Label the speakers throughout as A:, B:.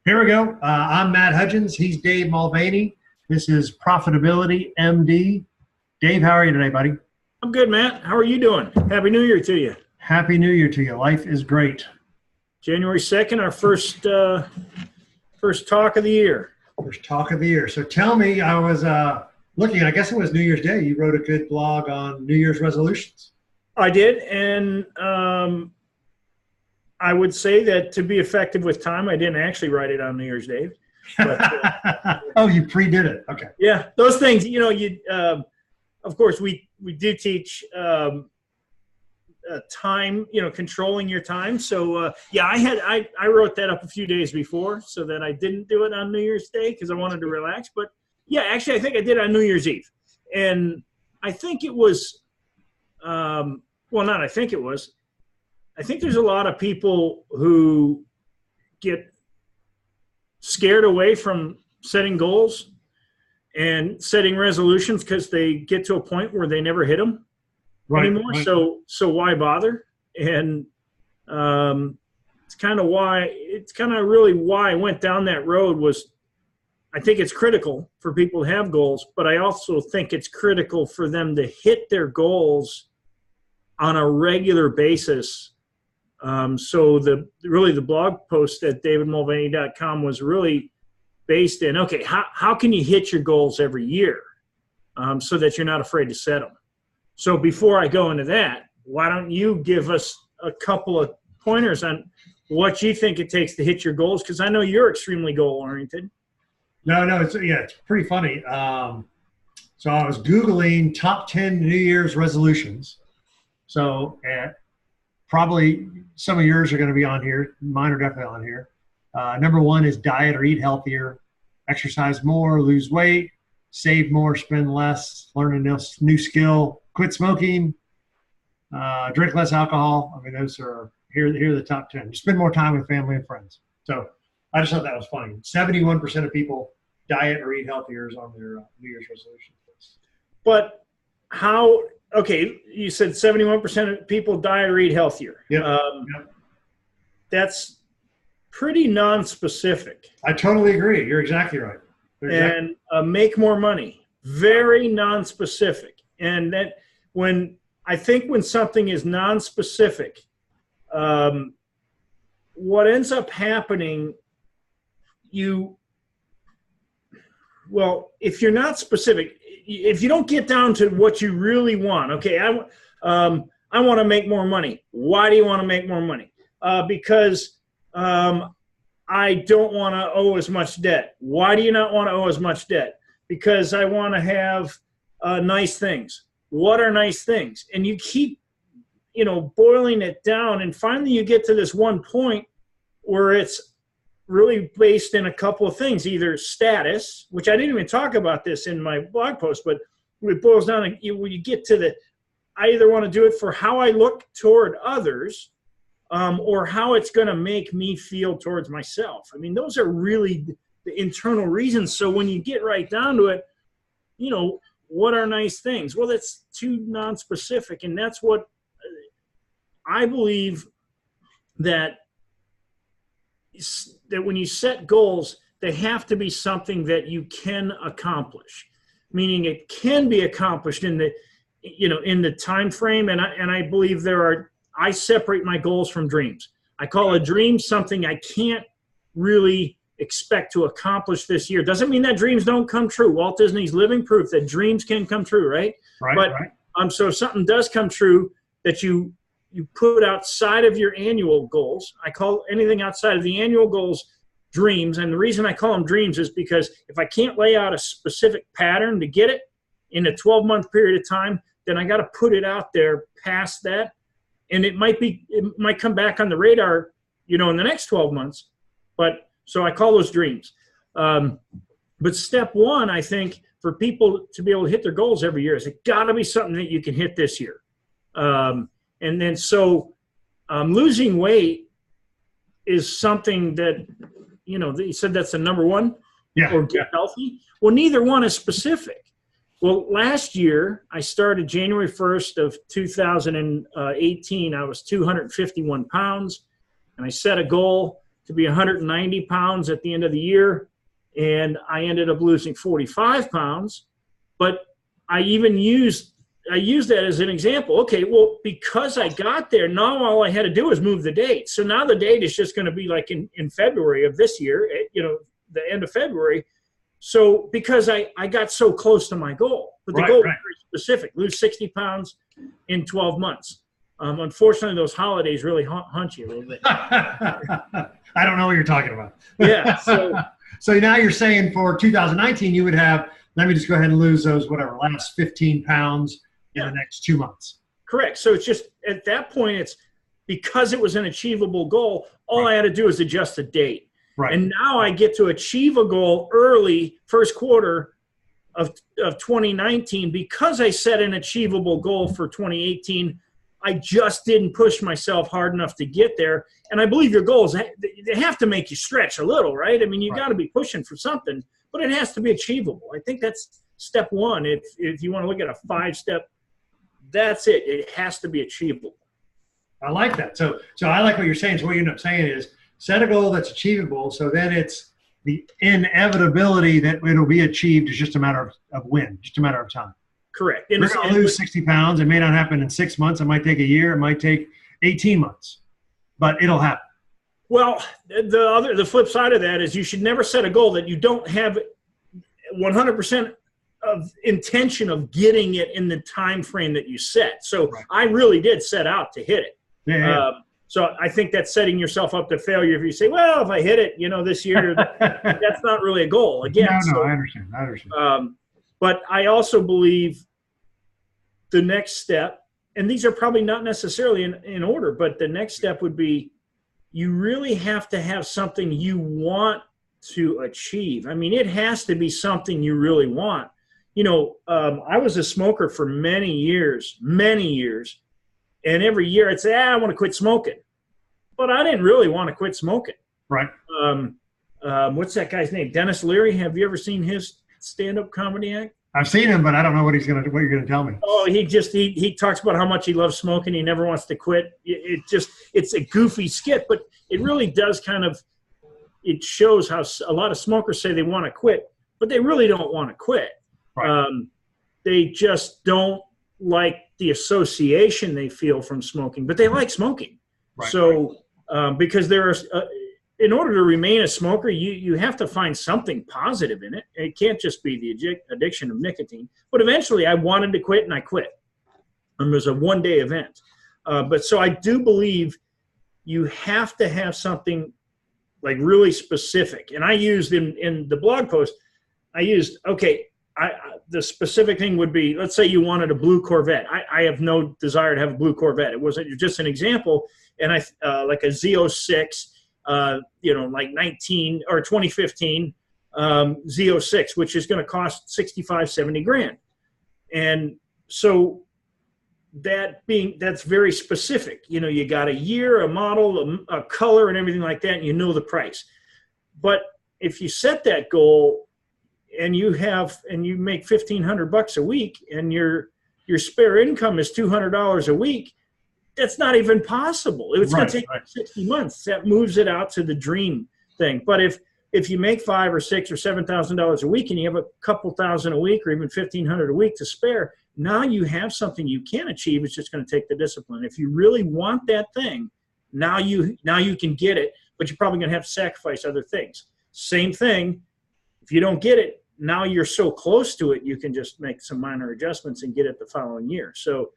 A: Here we go. I'm Matt Hudgins. He's Dave Mulvaney. This is Profitability MD. Dave, how are you today, buddy?
B: I'm good, Matt. How are you doing? Happy New Year to you.
A: Happy New Year to you. Life is great.
B: January 2nd, our first talk of the year.
A: First talk of the year. So tell me, I was looking, I guess it was New Year's Day. You wrote a good blog on New Year's resolutions.
B: I did, and I would say that to be effective with time, I didn't actually write it on New Year's Day. But,
A: oh, you pre-did it. Okay.
B: Yeah, those things, of course, we do teach time, controlling your time. So, I wrote that up a few days before so that I didn't do it on New Year's Day because I wanted to relax. But, yeah, actually, I think I did on New Year's Eve. And I think it was I think there's a lot of people who get scared away from setting goals and setting resolutions because they get to a point where they never hit them anymore. Right. So why bother? And it's kind of really why I went down that road was I think it's critical for people to have goals, but I also think it's critical for them to hit their goals on a regular basis. So the blog post at davidmulvaney.com was really based in, okay, how can you hit your goals every year so that you're not afraid to set them? So before I go into that, why don't you give us a couple of pointers on what you think it takes to hit your goals? Because I know you're extremely goal-oriented.
A: No, it's pretty funny. So I was Googling top 10 New Year's resolutions. So probably some of yours are going to be on here. Mine are definitely on here. Number one is diet or eat healthier, exercise more, lose weight, save more, spend less, learn a new skill, quit smoking, drink less alcohol. I mean, those are here are the top 10. Spend more time with family and friends. So I just thought that was funny. 71% of people diet or eat healthier is on their New Year's resolution list.
B: But how? Okay, you said 71% of people diet or eat healthier.
A: Yep.
B: That's pretty non-specific.
A: I totally agree. You're exactly right.
B: And make more money. Very non-specific. And that when something is non-specific, what ends up happening, if you're not specific, if you don't get down to what you really want, okay, I want to make more money. Why do you want to make more money? Because I don't want to owe as much debt. Why do you not want to owe as much debt? Because I want to have nice things. What are nice things? And you keep, boiling it down, and finally you get to this one point where it's really based in a couple of things, either status, which I didn't even talk about this in my blog post, but it boils down to when you get to I either want to do it for how I look toward others or how it's going to make me feel towards myself. I mean, those are really the internal reasons. So when you get right down to it, what are nice things? Well, that's too non-specific. And that's what I believe that when you set goals, they have to be something that you can accomplish, meaning it can be accomplished in the time frame. And I believe I separate my goals from dreams. I call a dream something I can't really expect to accomplish this year. Doesn't mean that dreams don't come true. Walt Disney's living proof that dreams can come true, right?
A: Right.
B: So if something does come true that you put outside of your annual goals. I call anything outside of the annual goals dreams. And the reason I call them dreams is because if I can't lay out a specific pattern to get it in a 12-month period of time, then I got to put it out there past that. And it might come back on the radar, in the next 12 months. But so I call those dreams. But step one, I think, for people to be able to hit their goals every year is it got to be something that you can hit this year. And then losing weight is something that, you said that's the number one?
A: Yeah.
B: Or get healthy? Well, neither one is specific. Well, last year, I started January 1st of 2018. I was 251 pounds, and I set a goal to be 190 pounds at the end of the year, and I ended up losing 45 pounds. But I used that as an example. Okay, well, because I got there, now all I had to do was move the date. So now the date is just going to be like in February of this year, the end of February. So because I got so close to my goal, but the goal was very specific: lose 60 pounds in 12 months. Unfortunately, those holidays really haunt you a little bit.
A: I don't know what you're talking about.
B: Yeah.
A: So now you're saying for 2019, you would have, let me just go ahead and lose those, last 15 pounds in the next 2 months.
B: Correct. So it's just, at that point, it's because it was an achievable goal, all I had to do is adjust the date. Right. And now I get to achieve a goal early, first quarter of 2019, because I set an achievable goal for 2018. I just didn't push myself hard enough to get there. And I believe your goals, they have to make you stretch a little, right? I mean, you got to be pushing for something, but it has to be achievable. I think that's step one. If you want to look at a 5-step, that's it. It has to be achievable.
A: I like that. So I like what you're saying. So what you end up saying is set a goal that's achievable. So then it's the inevitability that it'll be achieved is just a matter of when, just a matter of time.
B: Correct.
A: You're going to lose 60 pounds. It may not happen in 6 months. It might take a year. It might take 18 months, but it'll happen.
B: Well, the flip side of that is you should never set a goal that you don't have 100% of intention of getting it in the time frame that you set. So I really did set out to hit it. Yeah. So I think that's setting yourself up to failure if you say, well, if I hit it, this year, that's not really a goal. Again,
A: no, I understand.
B: But I also believe the next step, and these are probably not necessarily in order, but the next step would be you really have to have something you want to achieve. I mean, it has to be something you really want. I was a smoker for many years, and every year I'd say, I want to quit smoking. But I didn't really want to quit smoking. Right. What's that guy's name? Dennis Leary. Have you ever seen his stand-up comedy act?
A: I've seen him, but I don't know what you're going to tell me.
B: Oh, he talks about how much he loves smoking. He never wants to quit. It's a goofy skit, but it really does it shows how a lot of smokers say they want to quit, but they really don't want to quit. Right. They just don't like the association they feel from smoking, but they like smoking. Right. So because there are in order to remain a smoker, you have to find something positive in it. It can't just be the addiction of nicotine. But eventually I wanted to quit, and I quit. And it was a one-day event. But so I do believe you have to have something like really specific. And I used in the blog post, the specific thing would be, let's say you wanted a blue Corvette. I have no desire to have a blue Corvette. It was just an example. And like a Z06, like 19 or 2015 Z06, which is going to cost 65, 70 grand. And so that's very specific. You got a year, a model, a color, and everything like that, and you know the price. But if you set that goal and you make $1,500 a week, and your spare income is $200 a week, that's not even possible. It's going to take 60 months. That moves it out to the dream thing. But if you make $5,000 or $6,000 or $7,000 a week, and you have a couple thousand a week, or even $1,500 a week to spare, now you have something you can achieve. It's just going to take the discipline. If you really want that thing, now you can get it, but you're probably going to have to sacrifice other things. Same thing. If you don't get it, now you're so close to it, you can just make some minor adjustments and get it the following year. So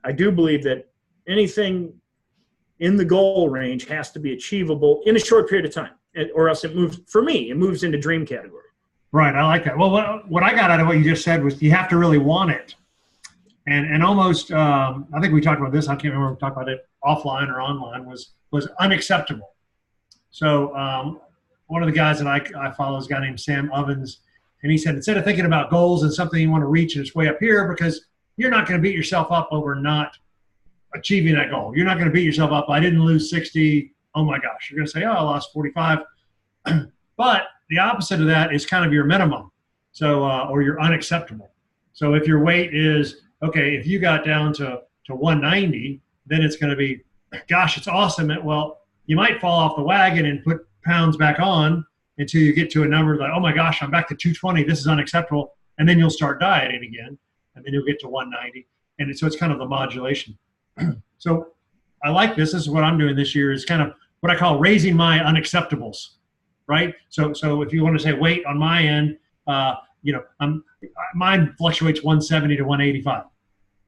B: I do believe that anything in the goal range has to be achievable in a short period of time, or else it moves into dream category.
A: Right. I like that. Well, what I got out of what you just said was you have to really want it. And almost, I think we talked about this, I can't remember if we talked about it offline or online, was unacceptable. So one of the guys that I follow is a guy named Sam Ovens, and he said, instead of thinking about goals and something you want to reach and it's way up here, because you're not going to beat yourself up over not achieving that goal. You're not going to beat yourself up. I didn't lose 60. Oh my gosh. You're going to say, I lost 45. But the opposite of that is kind of your minimum. So, or your unacceptable. So if your weight is, okay, if you got down to 190, then it's going to be, gosh, it's awesome. Well, you might fall off the wagon and put pounds back on until you get to a number like, oh my gosh, I'm back to 220. This is unacceptable. And then you'll start dieting again, and then you'll get to 190. And so it's kind of the modulation. So I like this. This is what I'm doing this year, is kind of what I call raising my unacceptables, right? So if you want to say weight on my end, mine fluctuates 170 to 185.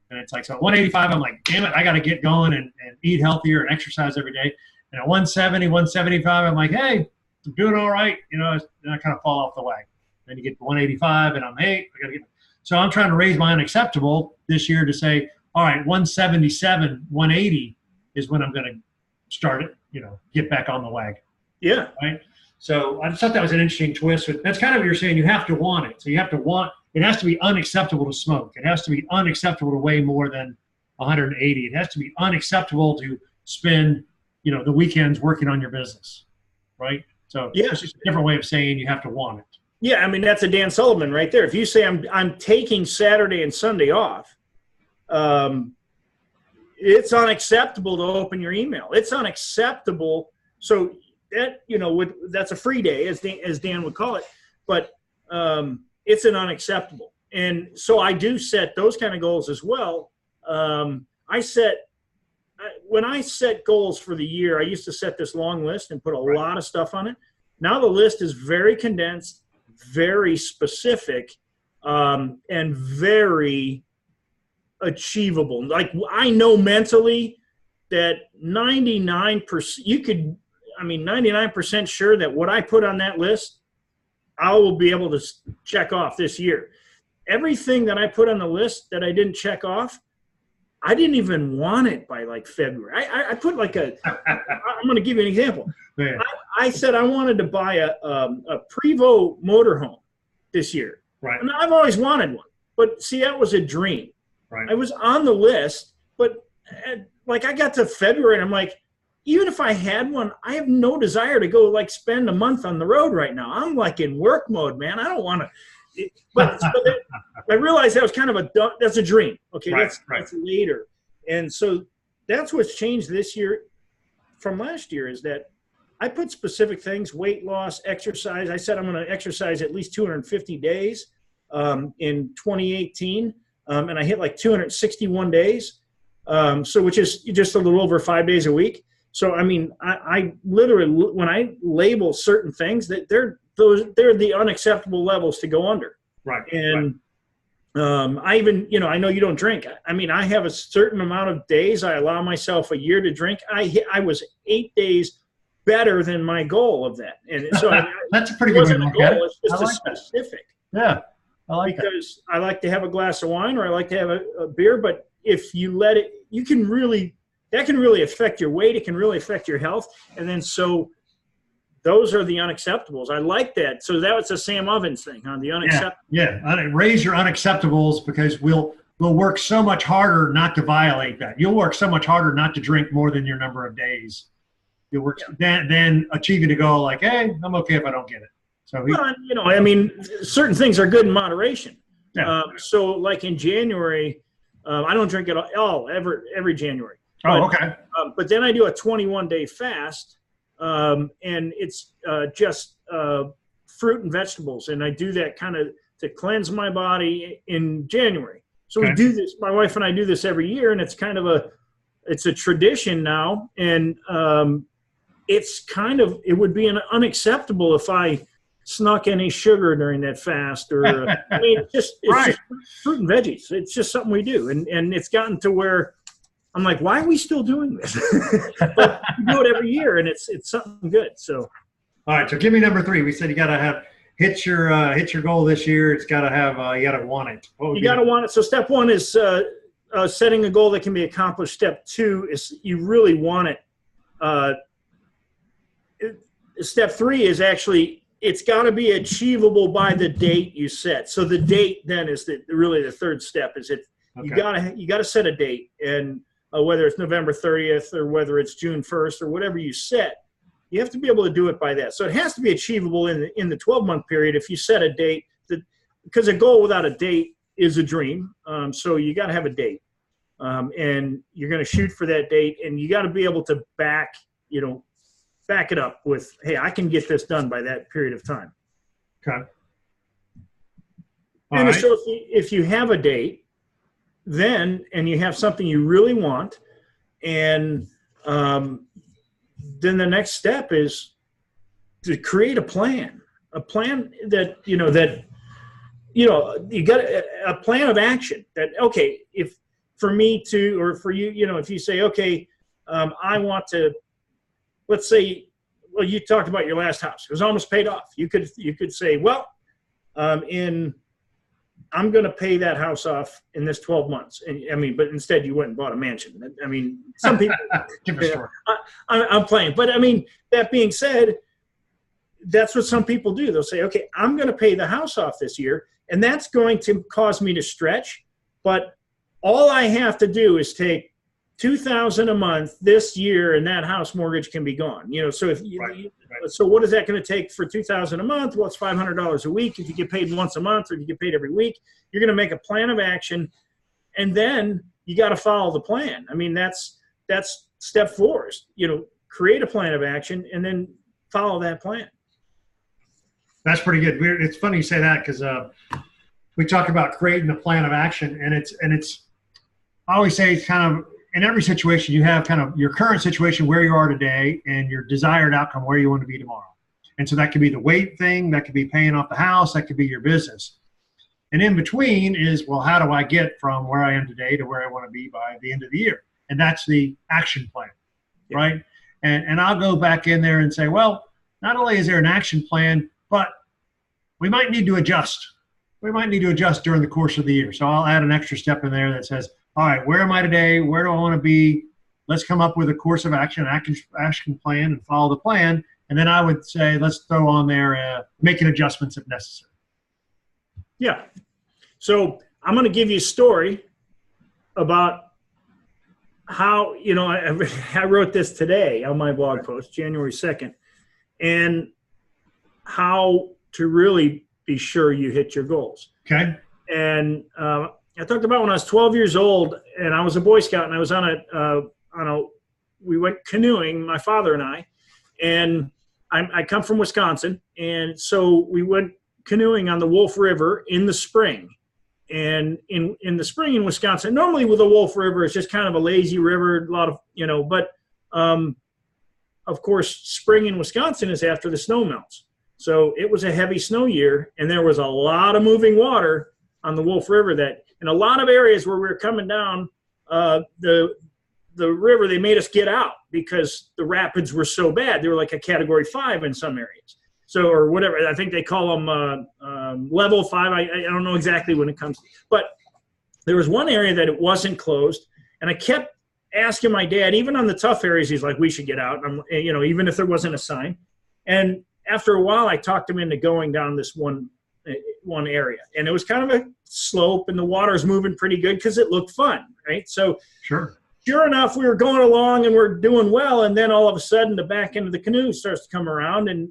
A: And it's like, so 185, I'm like, damn it, I got to get going and eat healthier and exercise every day. And at 170, 175, I'm like, hey, I'm doing all right. Then I kind of fall off the wagon. Then you get to 185, and I'm, hey, I got to get. So I'm trying to raise my unacceptable this year to say, all right, 177, 180 is when I'm going to start it, get back on the wagon.
B: Yeah.
A: Right. So I just thought that was an interesting twist. That's kind of what you're saying. You have to want it. So you have to want. It has to be unacceptable to smoke. It has to be unacceptable to weigh more than 180. It has to be unacceptable to spend, the weekends working on your business, right? So it's just a different way of saying you have to want it.
B: Yeah, I mean, that's a Dan Sullivan right there. If you say I'm taking Saturday and Sunday off, it's unacceptable to open your email. It's unacceptable. So that that's a free day, as Dan would call it, but it's an unacceptable. And so I do set those kind of goals as well. When I set goals for the year, I used to set this long list and put a lot of stuff on it. Now the list is very condensed, very specific, and very achievable. Like, I know mentally that 99% sure that what I put on that list, I will be able to check off this year. Everything that I put on the list that I didn't check off, I didn't even want it by like February. I put like I'm going to give you an example.
A: Yeah.
B: I said I wanted to buy a Prevost motorhome this year.
A: Right.
B: And I've always wanted one. But see, that was a dream.
A: Right.
B: I was on the list, but like I got to February and I'm like, even if I had one, I have no desire to go like spend a month on the road right now. I'm like in work mode, man. I don't want to. But I realized that was kind of that's a dream. Okay, that's later. And so that's what's changed this year from last year, is that I put specific things: weight loss, exercise. I said I'm going to exercise at least 250 days in 2018, and I hit like 261 days. So which is just a little over 5 days a week. So I mean, I literally, when I label certain things, that they're the unacceptable levels to go under.
A: Right.
B: And I even, I know you don't drink. I mean, I have a certain amount of days I allow myself a year to drink. I was 8 days better than my goal of that. And so
A: that's a pretty good way to look at it.
B: It's just specific.
A: Yeah. I like
B: because I like to have a glass of wine, or I like to have a beer, but if you let it, that can really affect your weight. It can really affect your health. And then so those are the unacceptables. I like that. So that was a Sam Ovens thing, huh? The unacceptables.
A: Yeah. Raise your unacceptables, because we'll work so much harder not to violate that. You'll work so much harder not to drink more than your number of days. You'll work then achieving a goal like, hey, I'm okay if I don't get it. So
B: I mean, certain things are good in moderation.
A: Yeah.
B: So like in January, I don't drink at all every January.
A: Okay.
B: But then I do a 21-day fast, and it's just fruit and vegetables, and I do that kind of to cleanse my body in January. So we do this. My wife and I do this every year, and it's kind of a tradition now, and it would be unacceptable if I snuck any sugar during that fast, or I mean, it's just fruit and veggies. It's just something we do, and it's gotten to where I'm like, why are we still doing this? But we do it every year, and it's something good. So,
A: all right. So give me number 3. We said you got to hit your goal this year. It's got to have you got to want it.
B: You got to want it. So step 1 is setting a goal that can be accomplished. Step 2 is you really want it. Step 3 is actually, it's got to be achievable by the date you set. So the date then is really the third step. Is you gotta set a date, and whether it's November 30th or whether it's June 1st or whatever you set, you have to be able to do it by that. So it has to be achievable in the 12-month period. If you set a date, because a goal without a date is a dream. So you got to have a date, and you're going to shoot for that date, and you got to be able to back back it up with, hey, I can get this done by that period of time.
A: Okay.
B: And right. So if you have a date, and you have something you really want, and then the next step is to create a plan that, you got a plan of action that, okay, if for me to, or for you, if you say, okay, I want to, let's say, well, you talked about your last house. It was almost paid off. You could say, well, I'm going to pay that house off in this 12 months. And but instead you went and bought a mansion. Some people, I'm playing, but that being said, that's what some people do. They'll say, okay, I'm going to pay the house off this year, and that's going to cause me to stretch. But all I have to do is take $2,000 a month this year, and that house mortgage can be gone. So if so what is that going to take for $2,000 a month? Well, it's $500 a week. If you get paid once a month, or if you get paid every week, you're going to make a plan of action, and then you got to follow the plan. That's step 4. Create a plan of action and then follow that plan.
A: That's pretty good. It's funny you say that, because we talk about creating a plan of action, and it's I always say it's kind of, in every situation, you have kind of your current situation where you are today and your desired outcome where you want to be tomorrow. And so that could be the weight thing, that could be paying off the house, that could be your business. And in between is, well, how do I get from where I am today to where I want to be by the end of the year? And that's the action plan, right? And I'll go back in there and say, well, not only is there an action plan, but we might need to adjust. We might need to adjust during the course of the year. So I'll add an extra step in there that says, all right, where am I today? Where do I want to be? Let's come up with a course of action plan, and follow the plan. And then I would say, let's throw on there making adjustments if necessary.
B: Yeah. So I'm going to give you a story about how, I wrote this today on my blog post, January 2nd, and how to really be sure you hit your goals.
A: Okay.
B: And I talked about when I was 12 years old, and I was a Boy Scout, and I was we went canoeing, my father and I, and I come from Wisconsin, and so we went canoeing on the Wolf River in the spring. And in the spring in Wisconsin, normally with the Wolf River, it's just kind of a lazy river, a lot of, but of course, spring in Wisconsin is after the snow melts. So it was a heavy snow year, and there was a lot of moving water on the Wolf River that, in a lot of areas where we were coming down the river, they made us get out because the rapids were so bad. They were like a Category 5 in some areas. So, or whatever, I think they call them level 5. I don't know exactly when it comes to, but there was one area that it wasn't closed, and I kept asking my dad, even on the tough areas, he's like, we should get out, and even if there wasn't a sign. And after a while, I talked him into going down this one area, and it was kind of a slope, and the water was moving pretty good because it looked fun, right? So
A: sure
B: enough, we were going along and we're doing well, and then all of a sudden the back end of the canoe starts to come around, and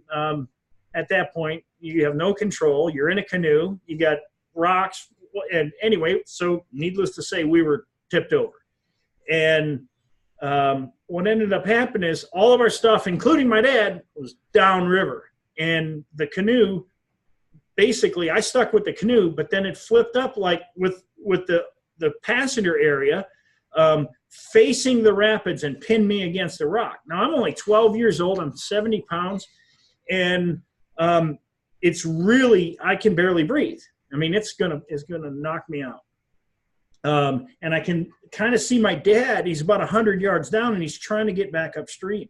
B: at that point you have no control. You're in a canoe, you got rocks, and anyway, so needless to say, we were tipped over. And what ended up happening is all of our stuff, including my dad, was downriver, and the canoe, basically I stuck with the canoe, but then it flipped up like with the passenger area facing the rapids and pinned me against a rock. Now I'm only 12 years old, I'm 70 pounds, and it's really, I can barely breathe. It's gonna knock me out. And I can kind of see my dad, he's about 100 yards down, and he's trying to get back upstream.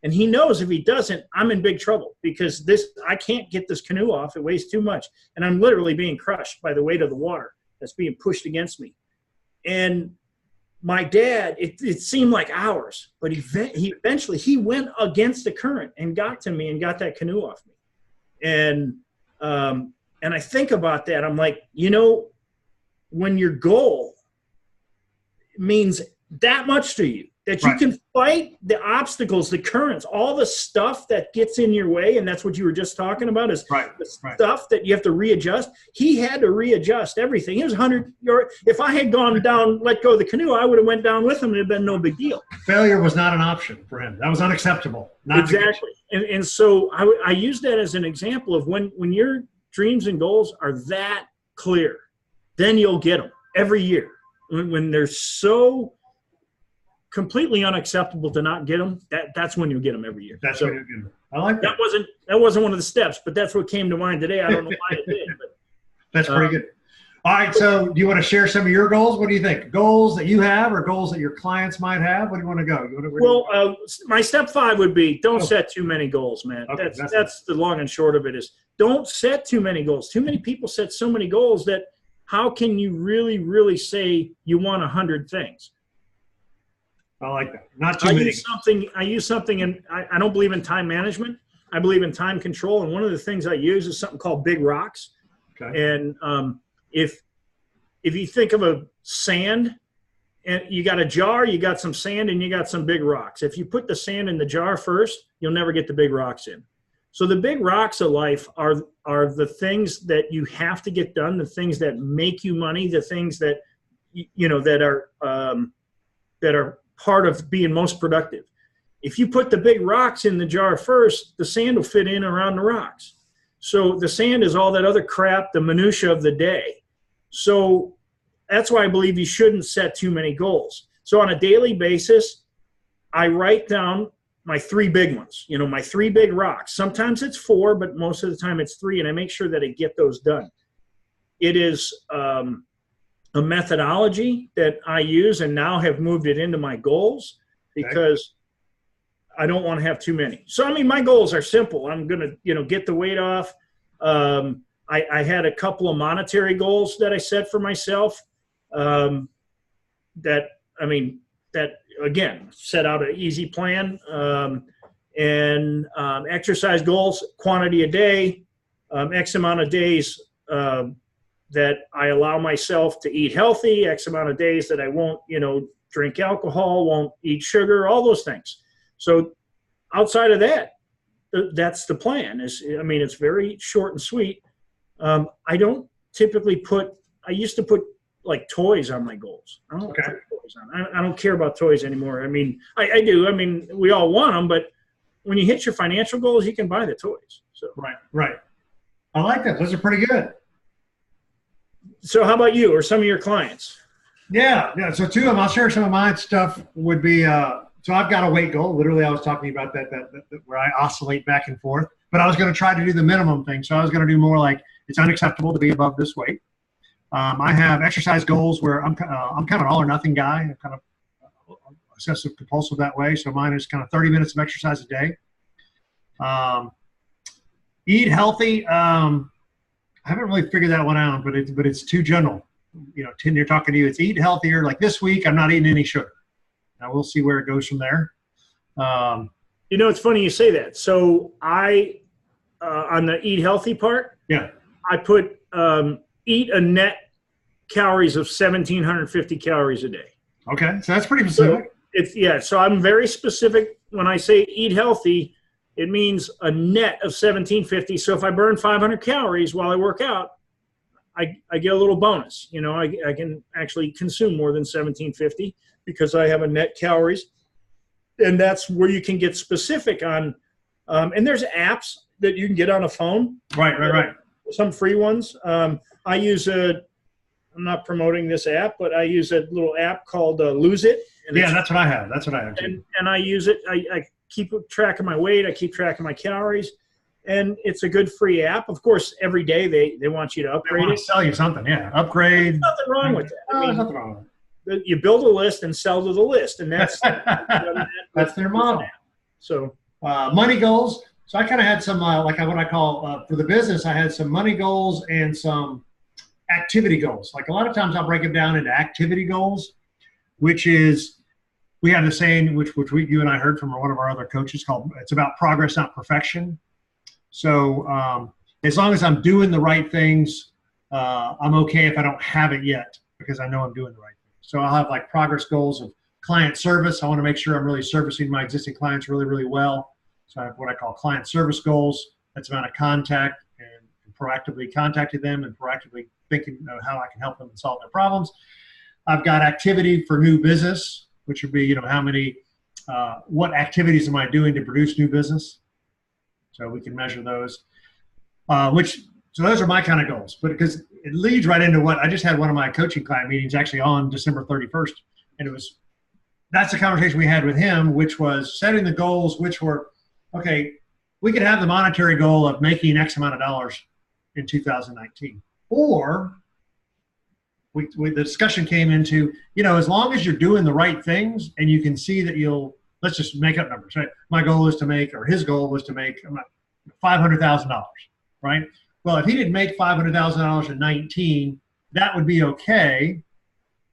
B: And he knows if he doesn't, I'm in big trouble, because I can't get this canoe off. It weighs too much. And I'm literally being crushed by the weight of the water that's being pushed against me. And my dad, it seemed like hours, but he eventually went against the current and got to me and got that canoe off me. And I think about that. I'm like, when your goal means that much to you, that you can fight the obstacles, the currents, all the stuff that gets in your way. And that's what you were just talking about is the stuff that you have to readjust. He had to readjust everything. He was 100 yards. If I had gone down, let go of the canoe, I would have went down with him. It would have been no big deal.
A: Failure was not an option for him. That was unacceptable.
B: Exactly. And so I use that as an example of when your dreams and goals are that clear, then you'll get them every year. When they're so completely unacceptable to not get them, that's when you'll get them every year.
A: That's when you'll get them. I like that.
B: That wasn't one of the steps, but that's what came to mind today. I don't know why it did. But,
A: that's pretty good. All right, so do you want to share some of your goals? What do you think? Goals that you have or goals that your clients might have? Where do you want to go?
B: My step 5 would be don't set too many goals, man. Okay, that's the long and short of it is don't set too many goals. Too many people set so many goals that how can you really, really say you want 100 things?
A: I like that. Not too many.
B: I use something, and I don't believe in time management. I believe in time control, and one of the things I use is something called big rocks. Okay. And if you think of a sand, and you got a jar, you got some sand, and you got some big rocks. If you put the sand in the jar first, you'll never get the big rocks in. So the big rocks of life are the things that you have to get done, the things that make you money, the things that that are part of being most productive. If you put the big rocks in the jar first, the sand will fit in around the rocks. So the sand is all that other crap, the minutia of the day. So that's why I believe you shouldn't set too many goals. So on a daily basis, I write down my 3 big ones, my 3 big rocks. Sometimes it's 4, but most of the time it's 3, and I make sure that I get those done. It is a methodology that I use and now have moved it into my goals because I don't want to have too many. So, my goals are simple. I'm going to, get the weight off. I had a couple of monetary goals that I set for myself that again, set out an easy plan and exercise goals, quantity a day, X amount of days that I allow myself to eat healthy, X amount of days that I won't, drink alcohol, won't eat sugar, all those things. So outside of that, that's the plan. It's very short and sweet. I don't typically I used to put like toys on my goals. I don't put toys on. I don't care about toys anymore. I do. We all want them, but when you hit your financial goals, you can buy the toys. So
A: Right. I like that. Those are pretty good.
B: So how about you or some of your clients?
A: Yeah. So 2 of them, I'll share some of my stuff would be, so I've got a weight goal. Literally, I was talking about that where I oscillate back and forth, but I was going to try to do the minimum thing. So I was going to do more like it's unacceptable to be above this weight. I have exercise goals where I'm kind of an all or nothing guy. I'm kind of obsessive compulsive that way. So mine is kind of 30 minutes of exercise a day. Eat healthy. I haven't really figured that one out, but it's too general. Tim, you're talking to you. It's eat healthier. Like this week, I'm not eating any sugar. Now we'll see where it goes from there.
B: It's funny you say that. So I, on the eat healthy part, I put eat a net calories of 1,750 calories a day.
A: Okay, so that's pretty specific.
B: So I'm very specific when I say eat healthy. It means a net of 1,750. So if I burn 500 calories while I work out, I get a little bonus. I can actually consume more than 1,750 because I have a net calories. And that's where you can get specific on. And there's apps that you can get on a phone.
A: Right.
B: Some free ones. I use I'm not promoting this app, but I use a little app called Lose It. And
A: that's what I have. Too.
B: And I use it. I keep track of my weight. I keep track of my calories. And it's a good free app. Of course, every day they want you to upgrade.
A: They want to sell you something, upgrade.
B: There's nothing wrong with that.
A: There's nothing wrong with it.
B: You build a list and sell to the list, and that's
A: that's their model.
B: So
A: money goals. So I kind of had some what I call for the business. I had some money goals and some activity goals. Like a lot of times I'll break them down into activity goals, which is we have the saying which you and I heard from one of our other coaches called it's about progress, not perfection. So as long as I'm doing the right things, I'm okay if I don't have it yet because I know I'm doing the right thing. So I'll have like progress goals of client service. I want to make sure I'm really servicing my existing clients really, really well. So I have what I call client service goals. That's the amount of contact and proactively contacting them and proactively thinking of how I can help them solve their problems. I've got activity for new business, which would be, how many, what activities am I doing to produce new business? So we can measure those, so those are my kind of goals, but because it leads right into what I just had one of my coaching client meetings actually on December 31st. And that's the conversation we had with him, which was setting the goals, which were, okay, we could have the monetary goal of making X amount of dollars in 2019. Or the discussion came into, as long as you're doing the right things and you can see that let's just make up numbers, right? My goal is to make, or his goal was to make $500,000, right? Well, if he didn't make $500,000 in 19, that would be okay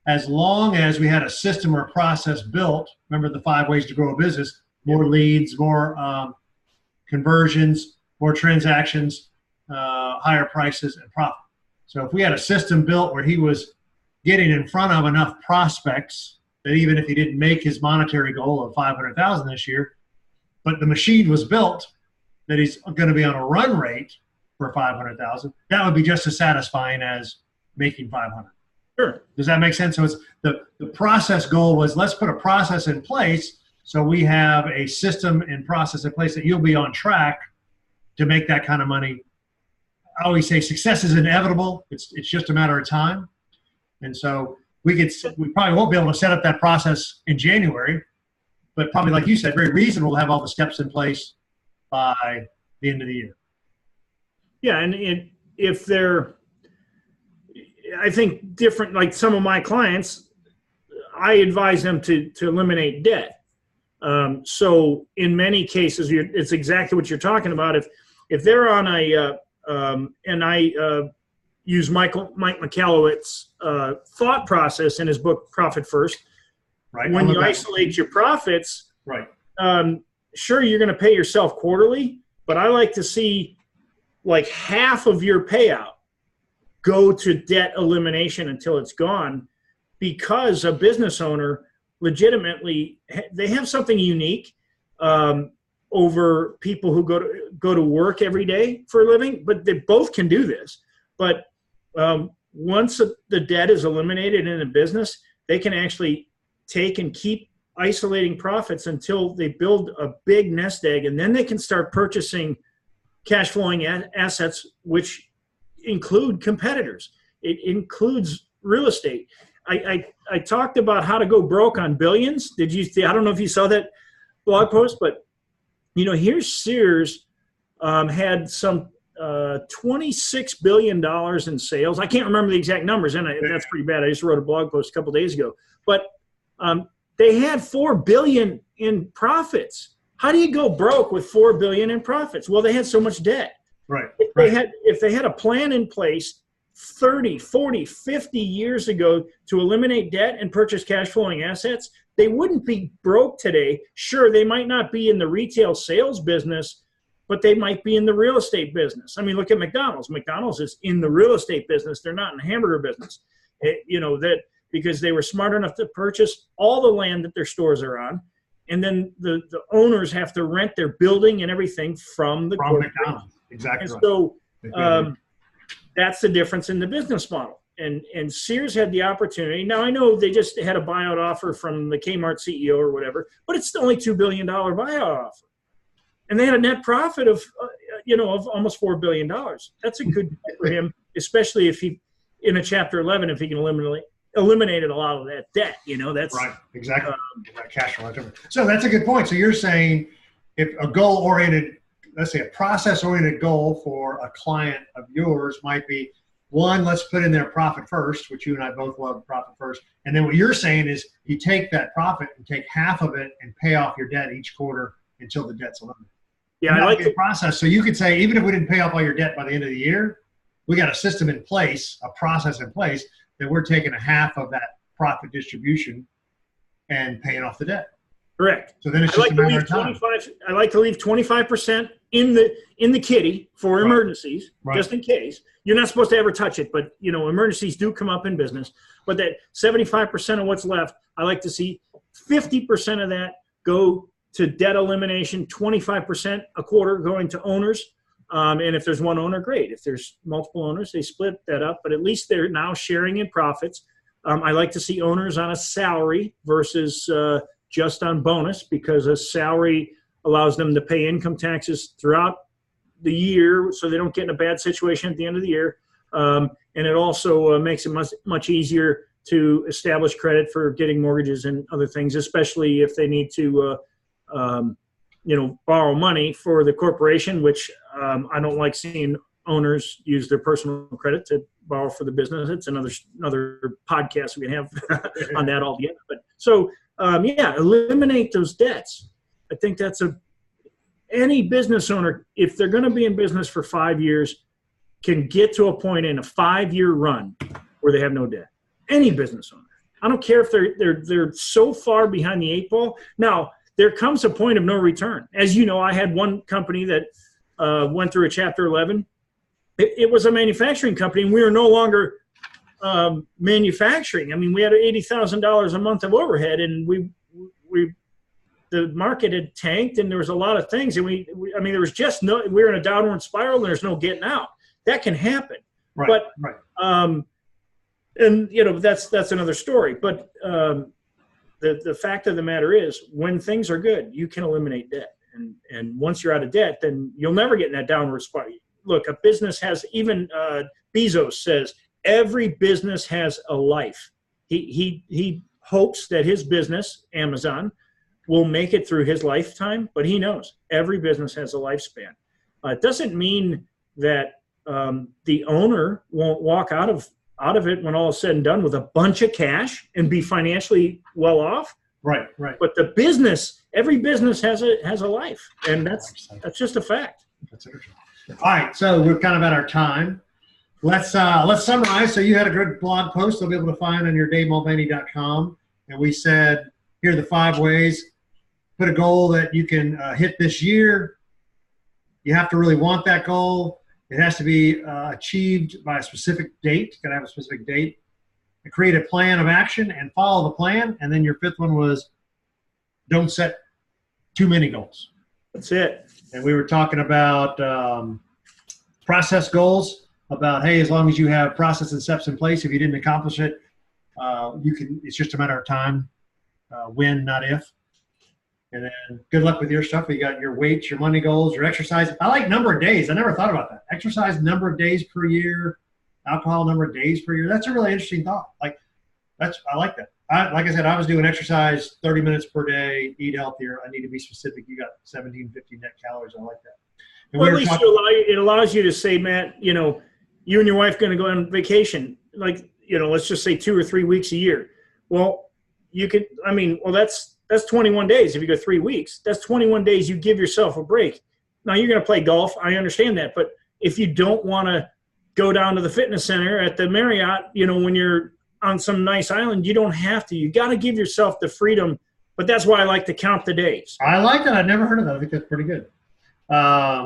A: as long as we had a system or a process built. Remember the 5 ways to grow a business: more leads, more conversions, more transactions, higher prices, and profit. So if we had a system built where he was getting in front of enough prospects that even if he didn't make his monetary goal of 500,000 this year, but the machine was built that he's going to be on a run rate for 500,000, that would be just as satisfying as making 500.
B: Sure.
A: Does that make sense? So it's the process goal was, let's put a process in place so we have a system and process in place that you'll be on track to make that kind of money. I always say success is inevitable. It's just a matter of time. And so we probably won't be able to set up that process in January, but probably, like you said, very reasonable to have all the steps in place by the end of the year.
B: Yeah, and if they're, I think different, like some of my clients, I advise them to eliminate debt. So in many cases, it's exactly what you're talking about. If they're on and I use Mike Michalowicz's thought process in his book Profit First.
A: Right.
B: When you isolate your profits,
A: right.
B: Sure, you're going to pay yourself quarterly, but I like to see like half of your payout go to debt elimination until it's gone, because a business owner legitimately, they have something unique over people who go to work every day for a living, but they both can do this. But once the debt is eliminated in a business, they can actually take and keep isolating profits until they build a big nest egg, and then they can start purchasing cash flowing assets, which include competitors. It includes real estate. I talked about how to go broke on billions. Did you see? I don't know if you saw that blog post, but here's Sears had some $26 billion in sales. I can't remember the exact numbers, and that's pretty bad. I just wrote a blog post a couple days ago. But they had $4 billion in profits. How do you go broke with $4 billion in profits? Well, they had so much debt.
A: Right.
B: If they had a plan in place 30, 40, 50 years ago to eliminate debt and purchase cash flowing assets, they wouldn't be broke today. Sure, they might not be in the retail sales business, but they might be in the real estate business. I mean, look at McDonald's. McDonald's is in the real estate business. They're not in the hamburger business. That because they were smart enough to purchase all the land that their stores are on, and then the owners have to rent their building and everything from
A: McDonald's. Exactly.
B: And so that's the difference in the business model. And Sears had the opportunity. Now, I know they just had a buyout offer from the Kmart CEO or whatever, but it's only $2 billion buyout offer. And they had a net profit of almost $4 billion. That's a good bet for him, especially if he, in a Chapter 11, if he can eliminated a lot of that debt. That's
A: right. Exactly. Cash flow. So that's a good point. So you're saying if a goal-oriented, let's say a process-oriented goal for a client of yours might be, one, let's put in their profit first, which you and I both love profit first. And then what you're saying is you take that profit and take half of it and pay off your debt each quarter until the debt's eliminated.
B: Yeah, I like the
A: process. So you could say, even if we didn't pay off all your debt by the end of the year, we got a system in place, a process in place, that we're taking a half of that profit distribution and paying off the debt.
B: Correct.
A: So then it's just a matter of time.
B: I like to leave 25% in the kitty for emergencies, just in case. You're not supposed to ever touch it, but emergencies do come up in business. But that 75% of what's left, I like to see 50% of that go to debt elimination, 25% a quarter going to owners. And if there's one owner, great. If there's multiple owners, they split that up, but at least they're now sharing in profits. I like to see owners on a salary versus just on bonus, because a salary allows them to pay income taxes throughout the year so they don't get in a bad situation at the end of the year. And it also makes it much easier to establish credit for getting mortgages and other things, especially if they need to borrow money for the corporation, which I don't like seeing owners use their personal credit to borrow for the business. It's another podcast we can have on that altogether. But so eliminate those debts. I think that's any business owner, if they're going to be in business for 5 years, can get to a point in a 5-year run where they have no debt. Any business owner. I don't care if they're so far behind the 8 ball. Now, there comes a point of no return. As you know, I had one company that went through a Chapter 11. It was a manufacturing company, and we were no longer manufacturing. I mean, we had $80,000 a month of overhead, and the market had tanked, and there was a lot of things, and there was just we were in a downward spiral, and there's no getting out. That can happen, but that's another story. But the fact of the matter is, when things are good, you can eliminate debt, and once you're out of debt, then you'll never get in that downward spiral. Look, a business has, even Bezos says, every business has a life. He hopes that his business, Amazon, will make it through his lifetime, but he knows every business has a lifespan. It doesn't mean that the owner won't walk out of it when all is said and done with a bunch of cash and be financially well off.
A: Right.
B: But the business, every business has a life, and that's just a fact.
A: That's interesting. All right, so we're kind of at our time. Let's summarize. So you had a good blog post they'll be able to find on your DaveMulvaney.com, and we said here are the 5 ways. Put a goal that you can hit this year. You have to really want that goal. It has to be achieved by a specific date. It's got to have a specific date. And create a plan of action and follow the plan. And then your 5th one was don't set too many goals.
B: That's it.
A: And we were talking about process goals, about, hey, as long as you have process and steps in place, if you didn't accomplish it, it's just a matter of time, when, not if. And then good luck with your stuff. You got your weights, your money goals, your exercise. I like number of days. I never thought about that. Exercise number of days per year, alcohol number of days per year. That's a really interesting thought. I like that. Like I said, I was doing exercise 30 minutes per day, eat healthier. I need to be specific. You got 1750 net calories. I like that. And
B: well, at least it allows you to say, Matt, you and your wife going to go on vacation, let's just say 2 or 3 weeks a year. Well, you could, that's 21 days. If you go 3 weeks, that's 21 days you give yourself a break. Now, you're going to play golf. I understand that. But if you don't want to go down to the fitness center at the Marriott, when you're on some nice island, you don't have to. You got to give yourself the freedom. But that's why I like to count the days.
A: I like that. I've never heard of that. I think that's pretty good.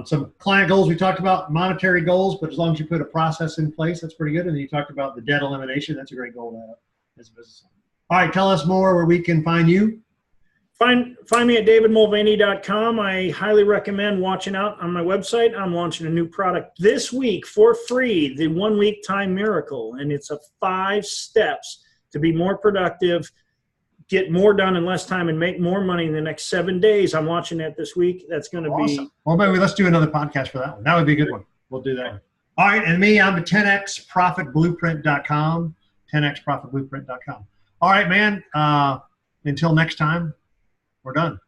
A: Some client goals we talked about, monetary goals, but as long as you put a process in place, that's pretty good. And then you talked about the debt elimination. That's a great goal to have as a business owner. All right, tell us more where we can find you.
B: Find me at davidmulvaney.com. I highly recommend watching out on my website. I'm launching a new product this week for free, the 1 week time miracle. And it's 5 steps to be more productive, get more done in less time, and make more money in the next 7 days. I'm launching that this week. That's going to be
A: awesome. Well, maybe let's do another podcast for that one. That would be a good one. We'll do that one. All right. And me, I'm at 10xprofitblueprint.com, 10xprofitblueprint.com. All right, man. Until next time. We're done.